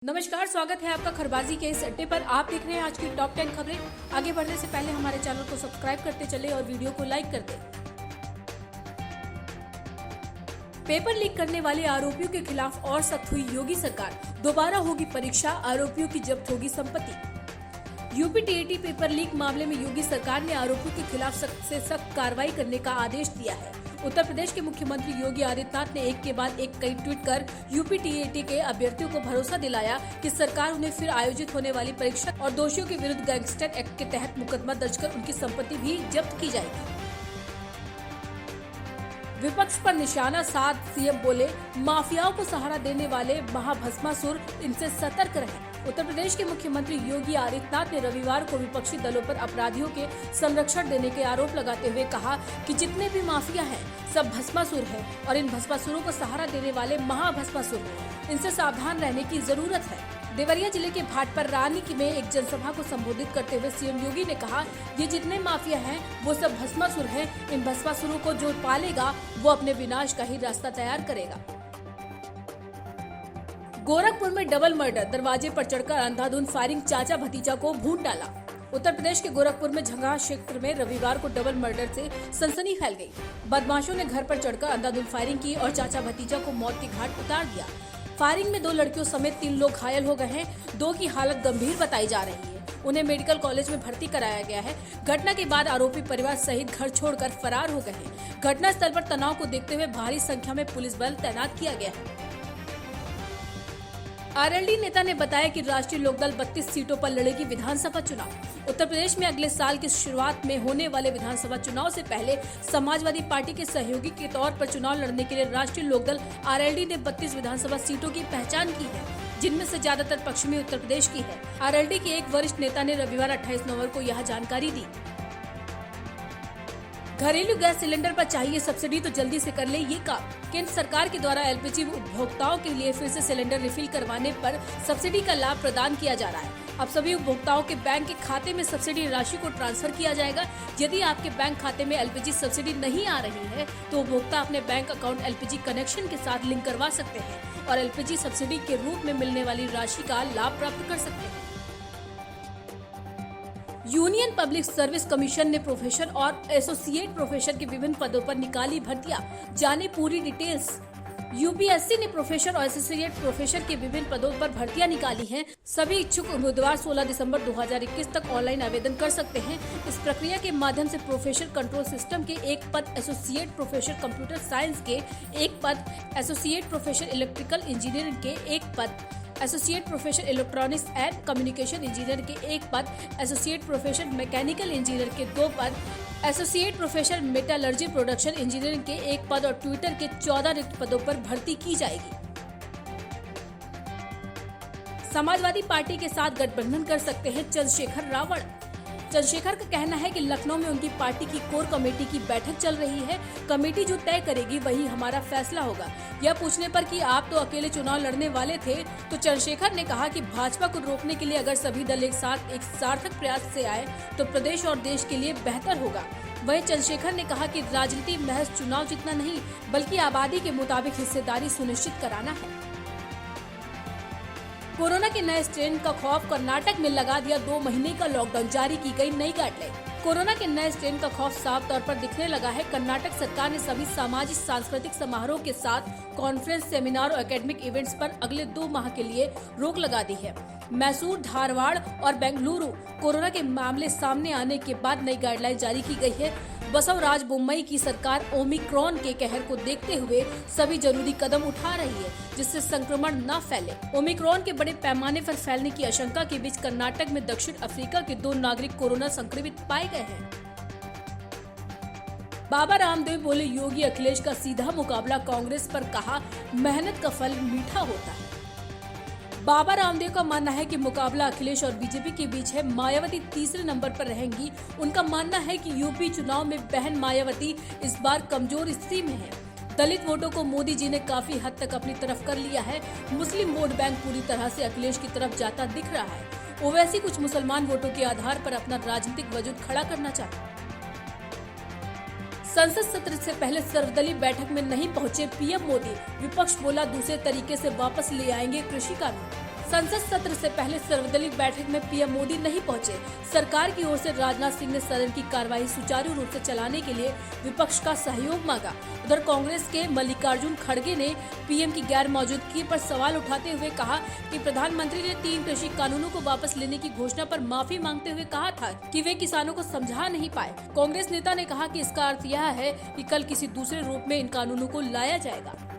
नमस्कार, स्वागत है आपका खरबाजी के इस अड्डे पर। आप देख रहे हैं आज की टॉप 10 खबरें। आगे बढ़ने से पहले हमारे चैनल को सब्सक्राइब करते चले और वीडियो को लाइक कर दें। पेपर लीक करने वाले आरोपियों के खिलाफ और सख्त हुई योगी सरकार। दोबारा होगी परीक्षा, आरोपियों की जब्त होगी संपत्ति। यूपी टीएटी पेपर लीक मामले में योगी सरकार ने आरोपियों के खिलाफ सख्त से सख्त कार्रवाई करने का आदेश दिया है। उत्तर प्रदेश के मुख्यमंत्री योगी आदित्यनाथ ने एक के बाद एक कई ट्वीट कर यूपी टीएटी के अभ्यर्थियों को भरोसा दिलाया कि सरकार उन्हें फिर आयोजित होने वाली परीक्षा और दोषियों के विरुद्ध गैंगस्टर एक्ट के तहत मुकदमा दर्ज कर उनकी संपत्ति भी जब्त की जाएगी। विपक्ष पर निशाना साध सीएम बोले, माफियाओं को सहारा देने वाले महाभस्मासुर, इनसे सतर्क रहें। उत्तर प्रदेश के मुख्यमंत्री योगी आदित्यनाथ ने रविवार को विपक्षी दलों पर अपराधियों के संरक्षण देने के आरोप लगाते हुए कहा कि जितने भी माफिया हैं सब भस्मासुर हैं और इन भस्मासुरों को सहारा देने वाले महाभस्मासुर हैं, इनसे सावधान रहने की जरूरत है। देवरिया जिले के भाटपर रानी में एक जनसभा को संबोधित करते हुए सीएम योगी ने कहा, ये जितने माफिया हैं वो सब भस्मासुर हैं। इन भस्मासुरों को जो पालेगा वो अपने विनाश का ही रास्ता तैयार करेगा। गोरखपुर में डबल मर्डर, दरवाजे पर चढ़कर अंधाधुंध फायरिंग, चाचा भतीजा को भून डाला। उत्तर प्रदेश के गोरखपुर में झंगा क्षेत्र में रविवार को डबल मर्डर से सनसनी फैल गई। बदमाशों ने घर पर चढ़कर अंधाधुंध फायरिंग की और चाचा भतीजा को मौत के घाट उतार दिया। फायरिंग में 2 लड़कियों समेत 3 लोग घायल हो गए हैं। 2 की हालत गंभीर बताई जा रही है। उन्हें मेडिकल कॉलेज में भर्ती कराया गया है। घटना के बाद आरोपी परिवार सहित घर छोड़कर फरार हो गए हैं। घटनास्थल पर तनाव को देखते हुए भारी संख्या में पुलिस बल तैनात किया गया है। आरएलडी नेता ने बताया कि राष्ट्रीय लोकदल 32 सीटों पर लड़ेगी विधानसभा चुनाव। उत्तर प्रदेश में अगले साल की शुरुआत में होने वाले विधानसभा चुनाव से पहले समाजवादी पार्टी के सहयोगी के तौर पर चुनाव लड़ने के लिए राष्ट्रीय लोकदल आरएलडी ने 32 विधानसभा सीटों की पहचान की है, जिनमें से ज्यादातर पश्चिमी उत्तर प्रदेश की है। आरएलडी के एक वरिष्ठ नेता ने रविवार 28 नवंबर को यह जानकारी दी। घरेलू गैस सिलेंडर पर चाहिए सब्सिडी तो जल्दी से कर ले ये काम। केंद्र सरकार के द्वारा एलपीजी उपभोक्ताओं के लिए फिर से सिलेंडर रिफिल करवाने पर सब्सिडी का लाभ प्रदान किया जा रहा है। अब सभी उपभोक्ताओं के बैंक के खाते में सब्सिडी राशि को ट्रांसफर किया जाएगा। यदि आपके बैंक खाते में एलपीजी सब्सिडी नहीं आ रही है तो उपभोक्ता अपने बैंक अकाउंट एलपीजी कनेक्शन के साथ लिंक करवा सकते हैं और एलपीजी सब्सिडी के रूप में मिलने वाली राशि का लाभ प्राप्त कर सकते हैं। यूनियन पब्लिक सर्विस कमीशन ने प्रोफेसर और एसोसिएट प्रोफेसर के विभिन्न पदों पर निकाली भर्तियां। जाने पूरी डिटेल्स। यूपीएससी ने प्रोफेसर और एसोसिएट प्रोफेसर के विभिन्न पदों पर भर्तियां निकाली हैं। सभी इच्छुक बुधवार 16 दिसंबर 2021 तक ऑनलाइन आवेदन कर सकते हैं। इस प्रक्रिया के माध्यम से प्रोफेसर कंट्रोल सिस्टम के 1 पद, एसोसिएट प्रोफेसर कंप्यूटर साइंस के 1 पद, एसोसिएट प्रोफेसर इलेक्ट्रिकल इंजीनियरिंग के 1 पद, associate professor electronics and communication engineer के 1 पद, एसोसिएट प्रोफेसर मैकेनिकल इंजीनियर के 2 पद, associate professor metallurgy production engineering के 1 पद और ट्विटर के 14 रिक्त पदों पर भर्ती की जाएगी। समाजवादी पार्टी के साथ गठबंधन कर सकते हैं चंद्रशेखर रावण। चंद्रशेखर का कहना है कि लखनऊ में उनकी पार्टी की कोर कमेटी की बैठक चल रही है। कमेटी जो तय करेगी वही हमारा फैसला होगा। यह पूछने पर कि आप तो अकेले चुनाव लड़ने वाले थे, तो चंद्रशेखर ने कहा कि भाजपा को रोकने के लिए अगर सभी दल एक साथ एक सार्थक प्रयास से आए तो प्रदेश और देश के लिए बेहतर होगा। वहीं चंद्रशेखर ने कहा कि राजनीति महज चुनाव जीतना नहीं बल्कि आबादी के मुताबिक हिस्सेदारी सुनिश्चित कराना है। कोरोना के नए स्ट्रेन का खौफ, कर्नाटक में लगा दिया 2 महीने का लॉकडाउन, जारी की गई नई गाइडलाइन। कोरोना के नए स्ट्रेन का खौफ साफ तौर पर दिखने लगा है। कर्नाटक सरकार ने सभी सामाजिक सांस्कृतिक समारोह के साथ कॉन्फ्रेंस, सेमिनार और एकेडमिक इवेंट्स पर अगले 2 माह के लिए रोक लगा दी है। मैसूर, धारवाड़ और बेंगलुरु कोरोना के मामले सामने आने के बाद नई गाइडलाइन जारी की गई है। बसवराज बोम्मई की सरकार ओमिक्रॉन के कहर को देखते हुए सभी जरूरी कदम उठा रही है जिससे संक्रमण न फैले। ओमिक्रॉन के बड़े पैमाने पर फैलने की आशंका के बीच कर्नाटक में दक्षिण अफ्रीका के 2 नागरिक कोरोना संक्रमित पाए गए हैं। बाबा रामदेव बोले, योगी अखिलेश का सीधा मुकाबला कांग्रेस पर, कहा मेहनत का फल मीठा होता है। बाबा रामदेव का मानना है कि मुकाबला अखिलेश और बीजेपी के बीच है। मायावती तीसरे नंबर पर रहेंगी। उनका मानना है कि यूपी चुनाव में बहन मायावती इस बार कमजोर स्थिति में है। दलित वोटों को मोदी जी ने काफी हद तक अपनी तरफ कर लिया है। मुस्लिम वोट बैंक पूरी तरह से अखिलेश की तरफ जाता दिख रहा है। ओवैसी कुछ मुसलमान वोटों के आधार पर अपना राजनीतिक वजूद खड़ा करना चाहते हैं। संसद सत्र से पहले सर्वदलीय बैठक में नहीं पहुंचे पीएम मोदी। विपक्ष बोला दूसरे तरीके से वापस ले आएंगे कृषि कानून। संसद सत्र से पहले सर्वदलीय बैठक में पीएम मोदी नहीं पहुंचे। सरकार की ओर से राजनाथ सिंह ने सदन की कार्यवाही सुचारू रूप से चलाने के लिए विपक्ष का सहयोग मांगा। उधर कांग्रेस के मल्लिकार्जुन खड़गे ने पीएम की गैर मौजूदगी पर सवाल उठाते हुए कहा कि प्रधानमंत्री ने 3 कृषि कानूनों को वापस लेने की घोषणा पर माफी मांगते हुए कहा था कि वे किसानों को समझा नहीं पाए। कांग्रेस नेता ने कहा कि इसका अर्थ यह है कि कल किसी दूसरे रूप में इन कानूनों को लाया जाएगा।